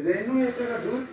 रेनू एक का दूध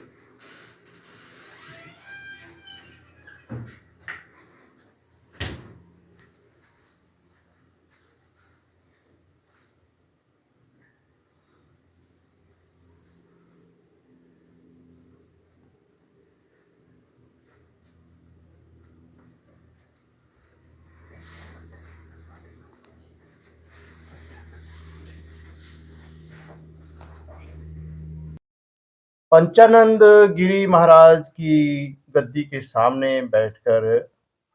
पंचानंद गिरी महाराज की गद्दी के सामने बैठकर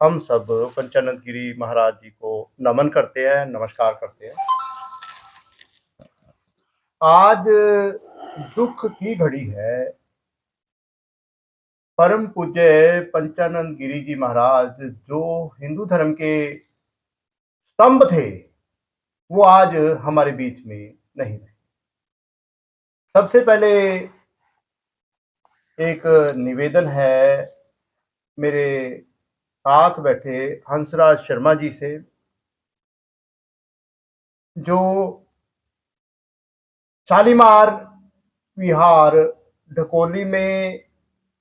हम सब पंचानंद गिरी महाराज जी को नमन करते हैं, नमस्कार करते हैं। आज दुख की घड़ी है। परम पूज्य पंचानंद गिरी जी महाराज जो हिंदू धर्म के स्तंभ थे, वो आज हमारे बीच में नहीं रहे। सबसे पहले एक निवेदन है मेरे साथ बैठे हंसराज शर्मा जी से, जो शालीमार विहार ढकोली में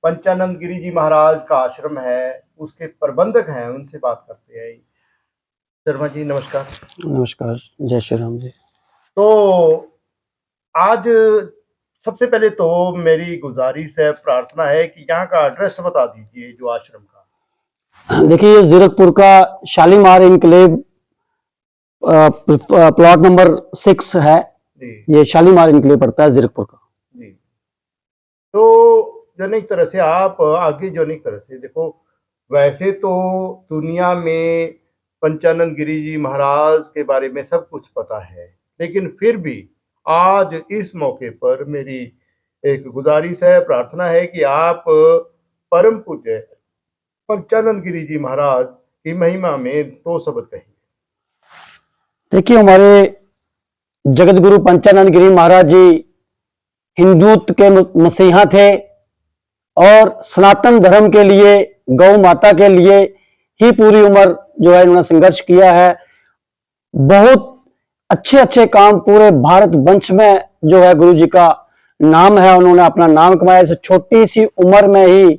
पंचानंद गिरी जी महाराज का आश्रम है, उसके प्रबंधक हैं। उनसे बात करते हैं। शर्मा जी नमस्कार। नमस्कार, जय श्री राम जी। तो आज सबसे पहले तो मेरी गुजारिश है, प्रार्थना है कि यहाँ का एड्रेस बता दीजिए जो आश्रम का। देखिए, ये जीरकपुर का शालीमार इनक्लेव प्लॉट नंबर 6 है। ये शालीमार इनक्लेव पड़ता है जीरकपुर का जी। तो जनिक तरह से आप आगे जनिक तरह से देखो, वैसे तो दुनिया में पंचानंद गिरी जी महाराज के बारे में सब कुछ पता है, लेकिन फिर भी आज इस मौके पर मेरी एक गुजारिश है, प्रार्थना है कि आप परम पूज्य पंचानंद गिरी जी महाराज की महिमा में 2 शब्द कहें। देखिए, हमारे जगत गुरु पंचानंद गिरी महाराज जी हिंदुत्व के मसीहा थे और सनातन धर्म के लिए, गौ माता के लिए ही पूरी उम्र जो है इन्होंने संघर्ष किया है। बहुत अच्छे अच्छे काम पूरे भारत वंश में जो है गुरु जी का नाम है, उन्होंने अपना नाम कमाया। इस छोटी सी उम्र में ही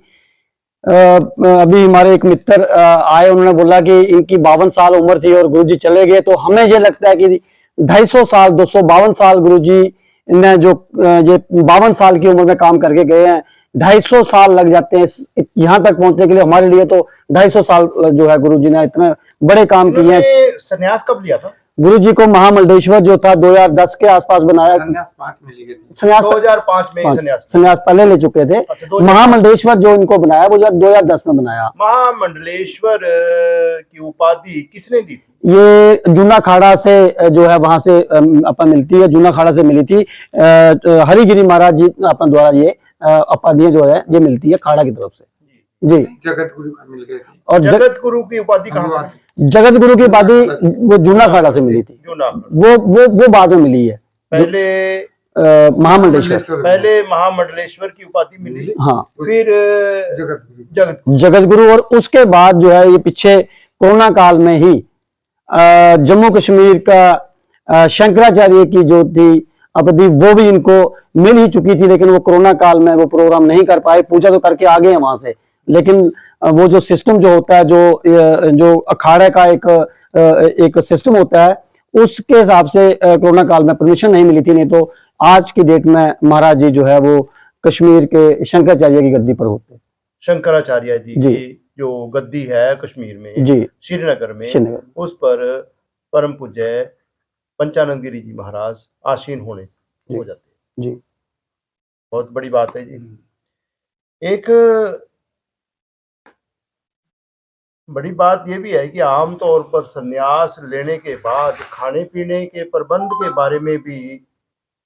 अभी हमारे एक मित्र आए, उन्होंने बोला कि इनकी 52 साल उम्र थी और गुरु जी चले गए। तो हमें ये लगता है कि 250 साल 252 साल गुरु जी ने जो ये 52 साल की उम्र में काम करके गए हैं, 250 साल लग जाते हैं यहाँ तक पहुंचने के लिए। हमारे लिए तो 250 साल जो है गुरु जी ने इतने बड़े काम किए हैं। संन्यास कब लिया था? गुरु जी को महामंडलेश्वर जो था 2010 के आसपास बनाया। संन्यास 2005 में संन्यास पहले ले चुके थे। महामंडलेश्वर जो इनको बनाया वो 2010 में बनाया। महामंडलेश्वर की उपाधि किसने दी थी? ये जूना खाड़ा से जो है वहां से अपन मिलती है, जूना खाड़ा से मिली थी। हरिगिरी महाराज जी अपन द्वारा ये उपाधियां जो है ये मिलती है खाड़ा की तरफ से जी। जगत गुरु मिल गए थे। और जगत गुरु की उपाधि कहाँ से? जगत गुरु की उपाधि वो जूना खाड़ा से मिली थी। वो बाद में मिली है। पहले महामंडलेश्वर, पहले महामंडलेश्वर की उपाधि मिली, हाँ, फिर जगत गुरु। और उसके बाद जो है ये पीछे कोरोना काल में ही जम्मू कश्मीर का शंकराचार्य की जो थी उपाधि वो भी इनको मिल ही चुकी थी, लेकिन वो कोरोना काल में वो प्रोग्राम नहीं कर पाए। पूजा तो करके आ गए हैं वहां से, लेकिन वो जो सिस्टम जो होता है, जो अखाड़े का एक सिस्टम होता है, उसके हिसाब से कोरोना काल में परमिशन नहीं मिली थी। नहीं तो आज की डेट में महाराज जी जो है वो कश्मीर के शंकराचार्य की गद्दी पर होते। शंकराचार्य जी की जो गद्दी है कश्मीर में जी, श्रीनगर में, उस पर परम पूज्य पंचानंद गिरी जी महाराज आसीन हो जाते जी। बहुत बड़ी बात है जी। एक बड़ी बात यह भी है कि आमतौर पर संन्यास लेने के बाद खाने पीने के प्रबंध के बारे में भी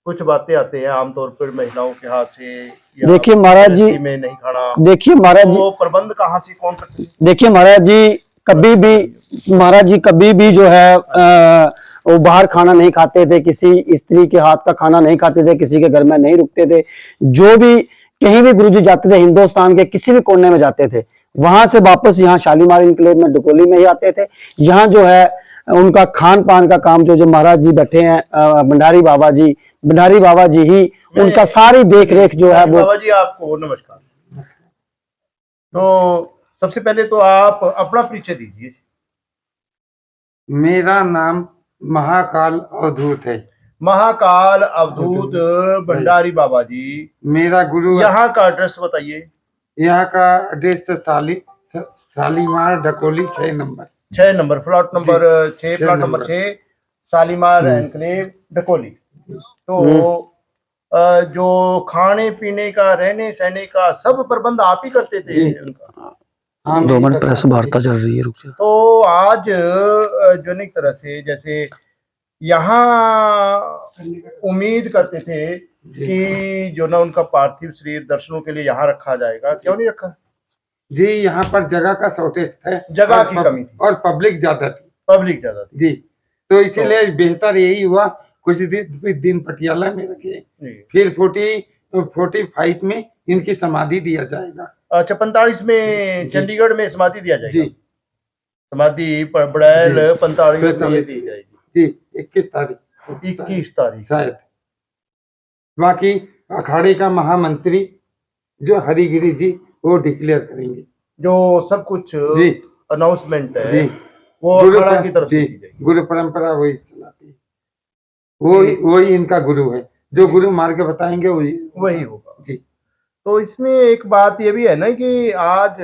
कुछ बातें आते हैं आमतौर पर महिलाओं के हाथ से। देखिए महाराज जी में नहीं खाना, देखिए महाराज जी, वो प्रबंध कहाँ से कौन सकते? देखिए महाराज जी कभी भी जो है वो बाहर खाना नहीं खाते थे, किसी स्त्री के हाथ का खाना नहीं खाते थे, किसी के घर में नहीं रुकते थे। जो भी कहीं भी गुरुजी जाते थे, हिंदुस्तान के किसी भी कोने में जाते थे, वहां से वापस यहाँ शालीमार इनक्लेव में ढकोली में ही आते थे। यहाँ जो है उनका खान पान का काम जो महाराज जी बैठे हैं भंडारी बाबा जी ही उनका सारी देख रेख जो है वो। बाबा जी आपको नमस्कार। तो सबसे पहले तो आप अपना परिचय दीजिए। मेरा नाम महाकाल अवधूत है। महाकाल अवधूत भंडारी बाबा जी, मेरा गुरु यहाँ का एड्रेस बताइए। यहाँ का address Shalimar Dhakoli 6 number. 6 number plot number 6, plot number 6, Shalimar enclave Dhakoli. तो जो खाने पीने का, रहने सहने का सब प्रबंध आप ही करते थे उनका? हाँ, 2 मिनट प्रेस वार्ता चल रही है, रुक जा। तो आज जो एक तरह से जैसे यहाँ उम्मीद करते थे कि जो ना उनका पार्थिव शरीर दर्शनों के लिए यहाँ रखा जाएगा, क्यों नहीं रखा? जी, यहाँ पर जगह का शॉर्टेज था, जगह की कमी थी और पब्लिक ज्यादा थी। पब्लिक ज्यादा थी जी, तो इसीलिए बेहतर यही हुआ कुछ दिन पटियाला में रखे, फिर 45 में इनकी समाधि दिया जाएगा। अच्छा, 45 में चंडीगढ़ में समाधि दिया जाएगा। जी, समाधि बड़ैल 45 में ये दी जाएगी। जी, 21 तारीख 21 तारीख शायद। बाकी अखाड़े का महामंत्री जो हरिगिरी जी वो डिक्लेयर करेंगे, जो सब कुछ जी अनाउंसमेंट है जी, वो अखाड़ा की तरफ से की जाएगी। गुरु परंपरा वही चलाती है, वही इनका गुरु है, जो गुरु मार्ग बताएंगे वही होगा जी। तो इसमें एक बात ये भी है ना कि आज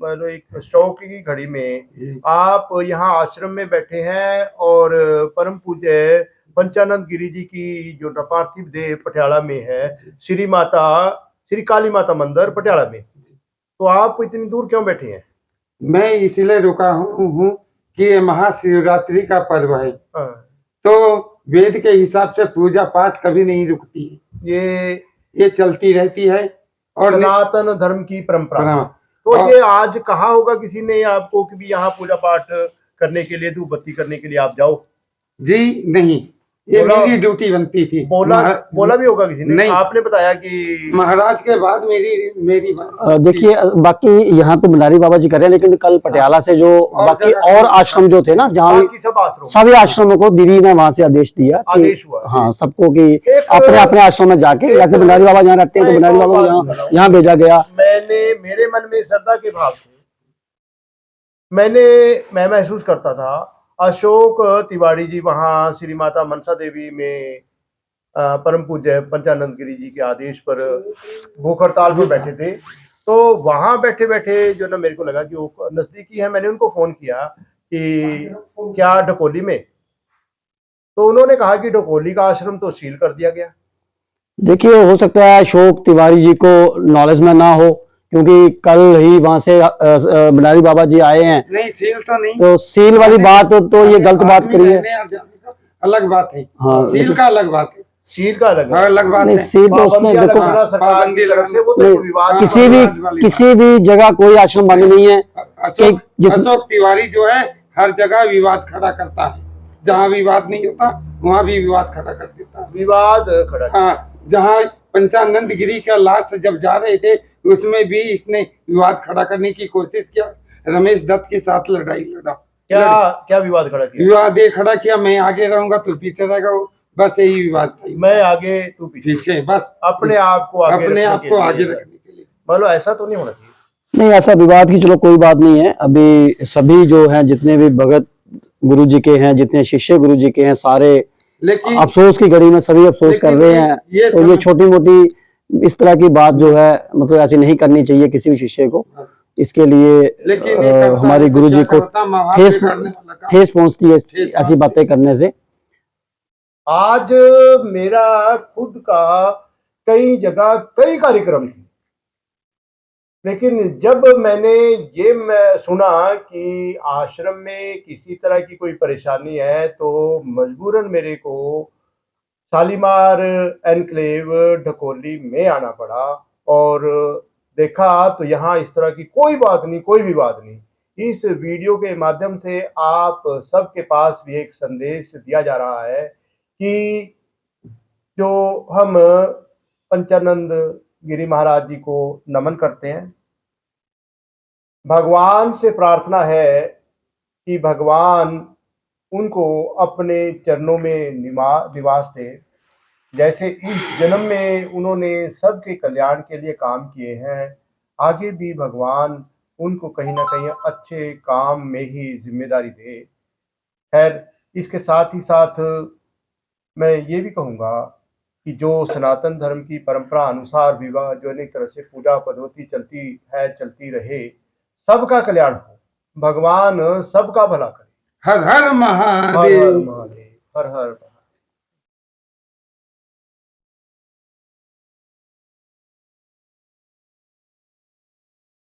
मतलब एक शौक की घड़ी में आप यहाँ आश्रम में बैठे हैं और परम पूज्य पंचानंद गिरी जी की जो पार्थिव देह पटियाला में है, श्री काली माता मंदिर पटियाला में, तो आप इतनी दूर क्यों बैठे हैं? मैं इसलिए रुका हूँ कि ये महाशिवरात्रि का पर्व है, तो वेद के हिसाब से पूजा पाठ कभी नहीं रुकती, ये चलती रहती है और सनातन धर्म की परंपरा। तो ये आज कहा होगा किसी ने आपको कि भी यहाँ पूजा पाठ करने के लिए, धूप बत्ती करने के लिए आप जाओ? जी नहीं, ये मेरी ड्यूटी बनती थी। बोला भी होगा किसी ने? नहीं, आपने बताया कि महाराज के बाद मेरी देखिए, बाकी यहाँ तो भंडारी बाबा जी कर रहे हैं, लेकिन कल पटियाला से जो बाकी और आश्रम जो थे ना, जहाँ सभी आश्रमों को दीदी ने वहां से आदेश दिया कि हाँ सबको कि अपने अपने आश्रम में जाके, जैसे भंडारी बाबा जहाँ रहते हैं तो भंडारी बाबा को यहाँ भेजा गया। मेरे मन में श्रद्धा के भाव थे, मैं महसूस करता था अशोक तिवारी जी वहाँ श्री माता मनसा देवी में परम पूज्य पंचानंद गिरी जी के आदेश पर भूख हड़ताल पर बैठे थे। तो वहां बैठे बैठे जो ना मेरे को लगा कि वो नजदीकी है। मैंने उनको फोन किया कि क्या ढकोली में, तो उन्होंने कहा कि ढकोली का आश्रम तो सील कर दिया गया। देखिए, हो सकता है अशोक तिवारी जी को नॉलेज में ना हो, क्योंकि कल ही वहां से भंडारी बाबा जी आए हैं। नहीं, सील तो नहीं, तो सील वाली बात तो ये गलत बात करी है, अलग बात है। हाँ, सील का अलग बात है, सील का अलग बात है। सील तो उसने देखो, किसी भी जगह कोई आश्रम बंद नहीं है। अशोक तिवारी जो है हर जगह विवाद खड़ा करता है, जहाँ विवाद नहीं होता वहाँ भी विवाद खड़ा कर देता है। विवाद खड़ा, हाँ, जहाँ पंचानंद गिरी का लाश जब जा रहे थे उसमें भी इसने विवाद खड़ा करने की कोशिश किया, रमेश दत्त के साथ लड़ाई लड़ा। क्या विवाद खड़ा किया? विवाद ये खड़ा किया, मैं आगे रहूंगा तू पीछे रहेगा, बस यही विवाद था। मैं आगे तू पीछे, बस अपने आप को आगे रखने के लिए। मतलब ऐसा तो नहीं होना चाहिए। नहीं, ऐसा विवाद की चलो कोई बात नहीं है। अभी सभी जो हैं, जितने भी भगत गुरु जी के हैं, जितने शिष्य गुरु जी के हैं, सारे लेकिन अफसोस की घड़ी में सभी अफसोस कर रहे हैं। तो ये छोटी मोटी इस तरह की बात जो है, मतलब ऐसी नहीं करनी चाहिए किसी भी शिष्य को। इसके लिए हमारे गुरु जी को ठेस पहुंचती है ऐसी बातें करने से। आज मेरा खुद का कई जगह कई कार्यक्रम थे, लेकिन जब मैंने ये सुना कि आश्रम में किसी तरह की कोई परेशानी है, तो मजबूरन मेरे को शालीमार एनक्लेव ढकोली में आना पड़ा और देखा तो यहाँ इस तरह की कोई बात नहीं, कोई विवाद नहीं। इस वीडियो के माध्यम से आप सबके पास भी एक संदेश दिया जा रहा है कि जो हम पंचानंद गिरी महाराज जी को नमन करते हैं, भगवान से प्रार्थना है कि भगवान उनको अपने चरणों में निवास दे जैसे इस जन्म में उन्होंने सबके कल्याण के लिए काम किए हैं, आगे भी भगवान उनको कहीं ना कहीं अच्छे काम में ही जिम्मेदारी दे। खैर, इसके साथ ही साथ मैं ये भी कहूँगा कि जो सनातन धर्म की परंपरा अनुसार विवाह जो एक तरह से पूजा पद्धति चलती है, चलती रहे, सबका कल्याण हो, भगवान सबका भला करे। हर हर हर हर महादेव। महादेव, हर हर महादेव।